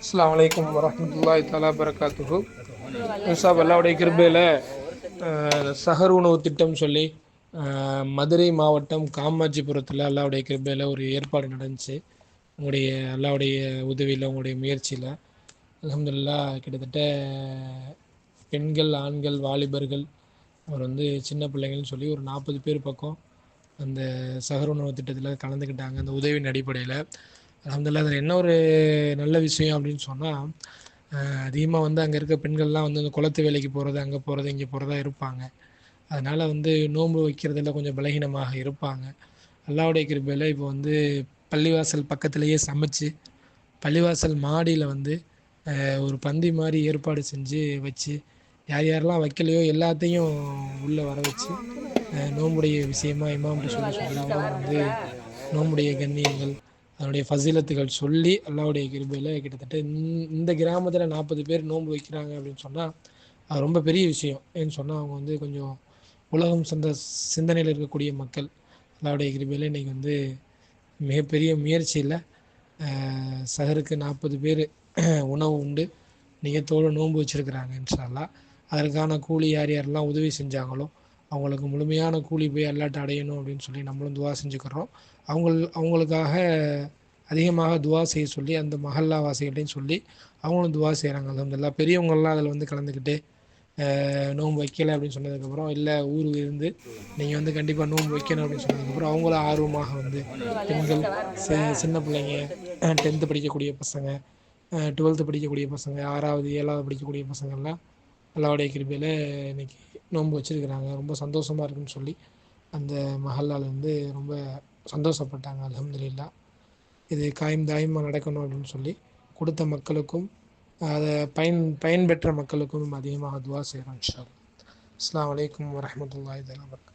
அஸ்ஸலாமு அலைக்கும் வரஹ்மத்துல்லாஹி தஆலா பரகாத்துஹு. இன்ஷா அல்லாஹ்வுடைய கிருபையில் சஹர் உணவு திட்டம் சொல்லி மதுரை மாவட்டம் காமாட்சிபுரத்தில் அல்லாஹ்வுடைய கிருபையில் ஒரு ஏற்பாடு நடந்துச்சு. உங்களுடைய அல்லாஹ்வுடைய உதவியில், உங்களுடைய முயற்சியில் அல்ஹம்துலில்லாஹ் கிட்டத்தட்ட பெண்கள், ஆண்கள், வாலிபர்கள், அவர் சின்ன பிள்ளைங்கள்னு சொல்லி ஒரு 40 பேர் பக்கம் அந்த சஹர் உணவு திட்டத்தில் கலந்துக்கிட்டாங்க. அந்த உதவியின் அடிப்படையில் அல்ஹம்துலில்லாஹ். அதில் என்ன ஒரு நல்ல விஷயம் அப்படின்னு சொன்னால், அதிகமாக அங்கே இருக்க பெண்கள்லாம் அந்த குளத்து வேலைக்கு போகிறது, அங்கே போகிறது, இங்கே போகிறதா இருப்பாங்க. அதனால் நோன்பு வைக்கிறதுல கொஞ்சம் பலகீனமாக இருப்பாங்க. அல்லாஹ்வுடைய கிருபையில் இப்போ பள்ளிவாசல் பக்கத்திலேயே சமைச்சு, பள்ளிவாசல் மாடியில் ஒரு பந்தி மாதிரி ஏற்பாடு செஞ்சு வச்சு, யார் யாரெல்லாம் வைக்கலையோ எல்லாத்தையும் உள்ளே வர வச்சு, நோன்புடைய விஷயமா இமாம்கிட்ட சொல்லி சொல்லி நோன்புடைய கண்ணியங்கள், அதனுடைய ஃபசீலத்துகள் சொல்லி அல்லாஹ்வுடைய கிருபையில் கிட்டத்தட்ட இந்த கிராமத்தில் 40 பேர் நோன்பு வைக்கிறாங்க அப்படின்னு சொன்னால் அது ரொம்ப பெரிய விஷயம். ஏன்னு சொன்னால் அவங்க கொஞ்சம் உலகம் சொந்த சிந்தனையில் இருக்கக்கூடிய மக்கள். அல்லாஹ்வுடைய கிருபையில் இன்றைக்கி மிகப்பெரிய முயற்சியில் சஹருக்கு 40 பேர் உணவு உண்டு நியத்தோடு நோன்பு வச்சுருக்கிறாங்க இன்ஷா அல்லாஹ். அதற்கான கூலி யார் யாரெல்லாம் உதவி செஞ்சாங்களோ அவங்களுக்கு முழுமையான கூலி போய் அல்லாட்ட அடையணும் அப்படின்னு சொல்லி நம்மளும் துவா செஞ்சுக்கிறோம். அவங்களுக்காக அதிகமாக துவா செய்ய சொல்லி அந்த மஹல்லா வாசிகள்டையும் சொல்லி அவங்களும் துவா செய்கிறாங்க. அல்ஹம்துலில்லாஹ். பெரியவங்கள்லாம் அதில் கலந்துக்கிட்டு நோன்பு வைக்கலை அப்படின்னு சொன்னதுக்கப்புறம், இல்லை ஊருக்கு இருந்து நீங்கள் கண்டிப்பாக நோன்பு வைக்கணும் அப்படின்னு சொன்னதுக்கப்புறம் அவங்களும் ஆர்வமாக பெண்கள், சின்ன பிள்ளைங்க, 10th படிக்கக்கூடிய பசங்க, 12th படிக்கக்கூடிய பசங்க, 6வது 7வது படிக்கக்கூடிய பசங்கள்லாம் அல்லாஹ்வுடைய கிருபையில் இன்றைக்கி நோன்பு வச்சுருக்கிறாங்க. ரொம்ப சந்தோஷமாக இருக்குன்னு சொல்லி அந்த மஹல்லாலேருந்து ரொம்ப சந்தோஷப்பட்டாங்க. அல்ஹம்துலில்லாஹ். இது காயும் தாயுமாக நடக்கணும் அப்படின்னு சொல்லி கொடுத்த மக்களுக்கும் அதை பயன்பெற்ற மக்களுக்கும் அதிகமாக துவா செய்கிறோம் இன்ஷா அல்லாஹ். அஸ்ஸலாமு அலைக்கும் வரஹ்மத்துல்லாஹி வபரகாத்துஹு.